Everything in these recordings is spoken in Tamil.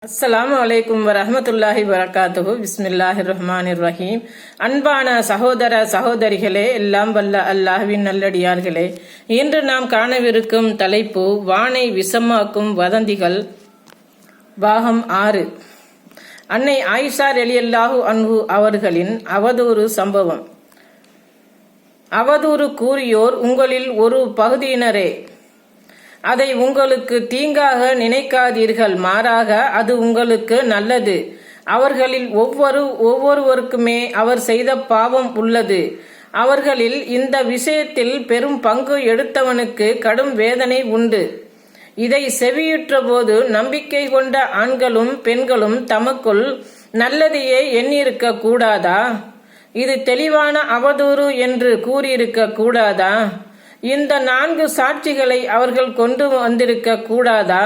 அஸ்ஸலாமு அலைக்கும் வரஹ்மத்துல்லாஹி வரகாத்துஹு. பிஸ்மில்லாஹிர் ரஹ்மானிர் ரஹீம். அன்பான சகோதர சகோதரிகளே, எல்லாம் வல்ல அல்லாஹ்வின் நல்லடியார்களே, இன்று நாம் காணவிருக்கும் தலைப்பு வானை விஷமாக்கும் வதந்திகள், பாகம் 6. அன்னை ஆயிஷா ரலியல்லாஹு அன்ஹு அவர்களின் அவதூறு சம்பவம். அவதூறு கூறியோர் உங்களில் ஒரு பகுதியினரே, அதை உங்களுக்கு தீங்காக நினைக்காதீர்கள், மாறாக அது உங்களுக்கு நல்லது. அவர்களில் ஒவ்வொருவருக்குமே அவர் செய்த பாவம் உள்ளது. அவர்களில் இந்த விஷயத்தில் பெரும் பங்கு எடுத்தவனுக்கு கடும் வேதனை உண்டு. இதை செவியுற்ற போது நம்பிக்கை கொண்ட ஆண்களும் பெண்களும் தமக்குள் நல்லதையே எண்ணியிருக்க கூடாதா? இது தெளிவான அவதூறு என்று கூறியிருக்க கூடாதா? இந்த 4 சாட்சிகளை அவர்கள் கொண்டு வந்திருக்க கூடாதா?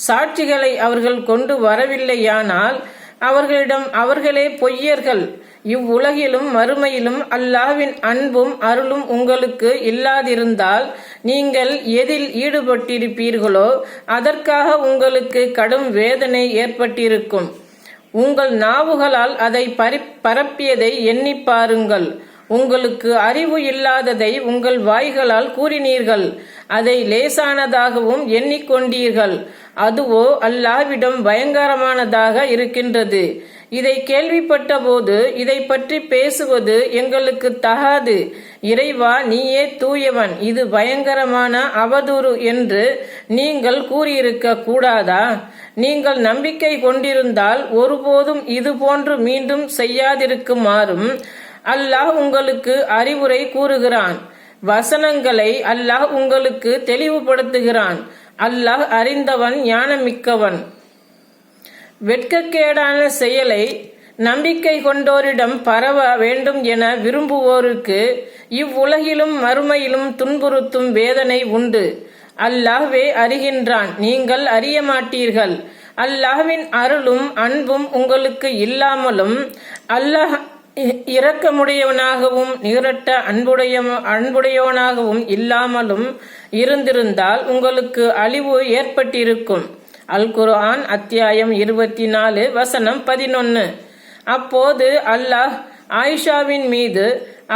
சாட்சிகளை அவர்கள் கொண்டு வரவில்லையானால் அவர்களிடம் அவர்களே பொய்யர்கள். இவ்வுலகிலும் மறுமையிலும் அல்லாஹ்வின் அன்பும் அருளும் உங்களுக்கு இல்லாதிருந்தால் நீங்கள் எதில் ஈடுபட்டிருப்பீர்களோ அதற்காக உங்களுக்கு கடும் வேதனை ஏற்பட்டிருக்கும். உங்கள் நாவுகளால் அதை பரப்பியதை எண்ணி பாருங்கள். உங்களுக்கு அறிவு இல்லாததை உங்கள் வாய்களால் கூறினீர்கள். அதை லேசானதாகவும் எண்ணிக்கொண்டீர்கள். அதுவோ அல்லாஹ்விடம் பயங்கரமானதாக இருக்கின்றது. இதை கேள்விப்பட்ட போது இதை பற்றி பேசுவது எங்களுக்கு தகாது. இறைவா, நீயே தூயவன், இது பயங்கரமான அவதூறு என்று நீங்கள் கூறியிருக்க கூடாதா? நீங்கள் நம்பிக்கை கொண்டிருந்தால் ஒருபோதும் இது போன்று மீண்டும் செய்யாதிருக்குமாறும் அல்லாஹ் உங்களுக்கு அறிவுரை கூறுகிறான். வசனங்களை அல்லாஹ் உங்களுக்கு தெளிவுபடுத்துகிறான். அல்லாஹ் அறிந்தவன், ஞானமிக்கவன். வெட்கக்கேடான செயலை நம்பிக்கை கொண்டோரிடம் பரவ வேண்டும் என விரும்புவோருக்கு இவ்வுலகிலும் மறுமையிலும் துன்புறுத்தும் வேதனை உண்டு. அல்லாஹ்வே அறிகின்றான், நீங்கள் அறிய மாட்டீர்கள். அல்லாஹ்வின் அருளும் அன்பும் உங்களுக்கு இல்லாமலும் அல்லாஹ் இரக்கமுடையவனாகவும் நிகரட்ட அன்புடையவனாகவும் இல்லாமலும் இருந்திருந்தால் உங்களுக்கு அழிவு ஏற்பட்டிருக்கும். அல் குர்ஆன் அத்தியாயம் 24 வசனம் 11. அப்போது அல்லாஹ் ஆயிஷாவின் மீது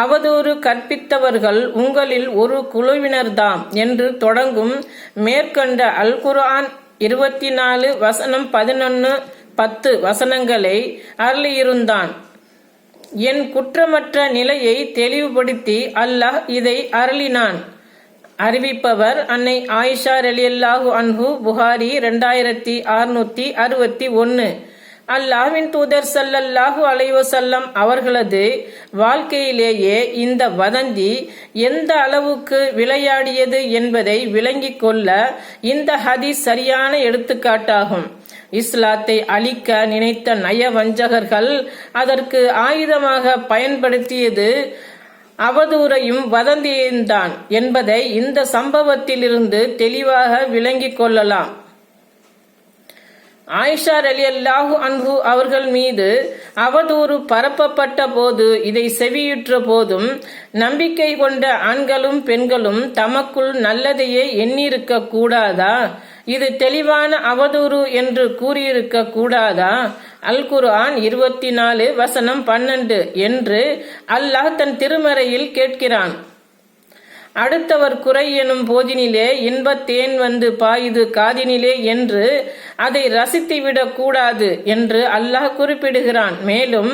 அவதூறு கற்பித்தவர்கள் உங்களில் ஒரு குழுவினர்தாம் என்று தொடங்கும் மேற்கண்ட அல் குர்ஆன் 24 வசனம் 11, 10 வசனங்களை அருளியிருந்தான். என் குற்றமற்ற நிலையை தெளிவுபடுத்தி அல்லாஹ் இதை அருளினான். அறிவிப்பவர் அன்னை ஆயிஷா ரலியல்லாஹு அன்ஹு. புகாரி 2661. அல்லாஹ்வின் தூதர் ஸல்லல்லாஹு அலைஹி வஸல்லம் அவர்களது வாழ்க்கையிலேயே இந்த வதந்தி எந்த அளவுக்கு விளையாடியது என்பதை விளங்கிக் கொள்ள இந்த ஹதீஸ் சரியான எடுத்துக்காட்டாகும். இஸ்லாத்தை அழிக்க நினைத்த நயவஞ்சகர்கள் அதற்கு ஆயுதமாக பயன்படுத்தியது அவதூறையும் வதந்தியையும் என்பதை இந்த சம்பவத்திலிருந்து தெளிவாக விளங்கிக் கொள்ளலாம். ஆயிஷா ரலியல்லாஹு அன்ஹு அவர்கள் மீது அவதூறு பரப்பப்பட்ட போது இதை செவியுற்ற போதும் நம்பிக்கை கொண்ட ஆண்களும் பெண்களும் தமக்குள் நல்லதையே எண்ணியிருக்க கூடாதா? இது தெளிவான அவதூறு என்று கூறியிருக்க கூடாதா? அல் குர்ஆன் 24 வசனம் 12 என்று அல்லாஹ் தன் திருமறையில் கேட்கிறான். அடுத்தவர் குறை எனும் போதினிலே இன்பத்தேன் வந்து பாயுது காதினிலே என்று அதை ரசித்துவிடக் கூடாது என்று அல்லாஹ் குறிப்பிடுகிறான். மேலும்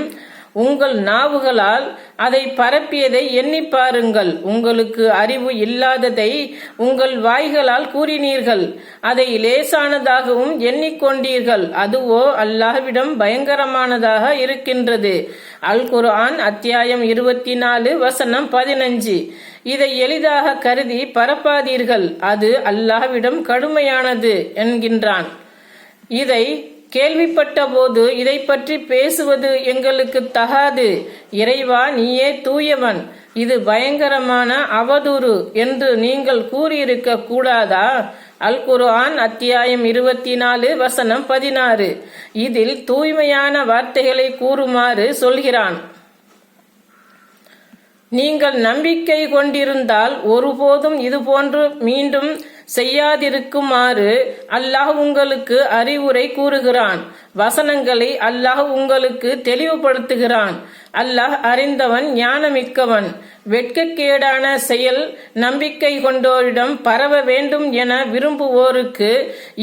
உங்கள் நாவுகளால் அதை பரப்பியதை எண்ணி பாருங்கள். உங்களுக்கு அறிவு இல்லாததை உங்கள் வாய்களால் கூறினீர்கள். அதை லேசானதாகவும் எண்ணிக்கொண்டீர்கள். அதுவோ அல்லாஹ்விடம் பயங்கரமானதாக இருக்கின்றது. அல் குர்ஆன் அத்தியாயம் 24 வசனம் 15. இதை எளிதாக கருதி பரப்பாதீர்கள், அது அல்லாஹ்விடம் கடுமையானது என்கின்றான். இதை கேள்விப்பட்ட போது இதை பற்றி பேசுவது எங்களுக்கு தகாது. இறைவா, நீயே தூயவன், இது பயங்கரமான அவதூறு என்று நீங்கள் கூறியிருக்க கூடாதா? அல் குர்ஆன் அத்தியாயம் 24 வசனம் 16. இதில் தூய்மையான வார்த்தைகளை கூறுமாறு சொல்கிறான். நீங்கள் நம்பிக்கை கொண்டிருந்தால் ஒருபோதும் இதுபோன்று மீண்டும் செய்யாதிருக்குமாறு அல்லாஹ் உங்களுக்கு அறிவுரை கூறுகிறான். வசனங்களை அல்லாஹ் உங்களுக்கு தெளிவுபடுத்துகிறான். அல்லாஹ் அறிந்தவன், ஞானமிக்கவன். வெட்கக்கேடான செயல் நம்பிக்கை கொண்டோரிடம் பரவ வேண்டும் என விரும்புவோருக்கு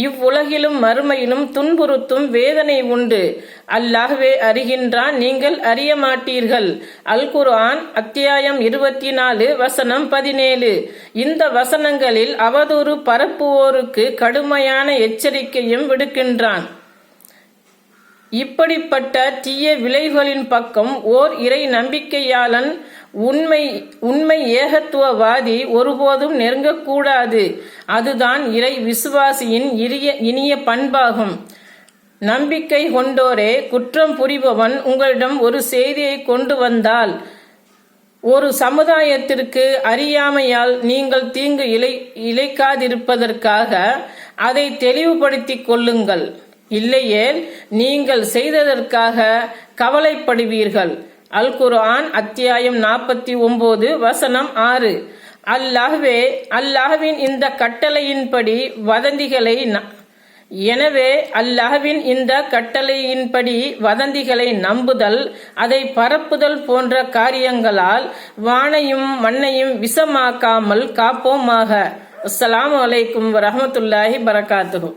இவ்வுலகிலும் மறுமையிலும் துன்புறுத்தும் வேதனை உண்டு. அல்லாஹ்வே அறிகின்றான், நீங்கள் அறிய மாட்டீர்கள். அல் குர்ஆன் அத்தியாயம் 24 வசனம் 17. இந்த வசனங்களில் அவதூறு பரப்புவோருக்கு கடுமையான எச்சரிக்கையும் விடுக்கின்றான். இப்படிப்பட்ட தீய விளைவுகளின் பக்கம் ஓர் இறை நம்பிக்கையாளன், உண்மை ஏகத்துவவாதி ஒருபோதும் நெருங்கக்கூடாது. அதுதான் இறை விசுவாசியின் இனிய பண்பாகும். நம்பிக்கை கொண்டோரே, குற்றம் புரிபவன் உங்களிடம் ஒரு செய்தியை கொண்டு வந்தால், ஒரு சமுதாயத்திற்கு அறியாமையால் நீங்கள் தீங்கு இழைக்காதிருப்பதற்காக அதை தெளிவுபடுத்திக் கொள்ளுங்கள். இல்லையேல் நீங்கள் செய்ததற்காக கவலைப்படுவீர்கள். அல் குர்ஆன் அத்தியாயம் 49 வசனம் 6. அல்லாஹ்வின் இந்த கட்டளையின்படி வதந்திகளை நம்புதல், அதை பரப்புதல் போன்ற காரியங்களால் வானையும் மண்ணையும் விஷமாக்காமல் காப்போமாக. அஸ்ஸலாமு அலைக்கும் வரஹ்மத்துல்லாஹி பரகாத்துஹு.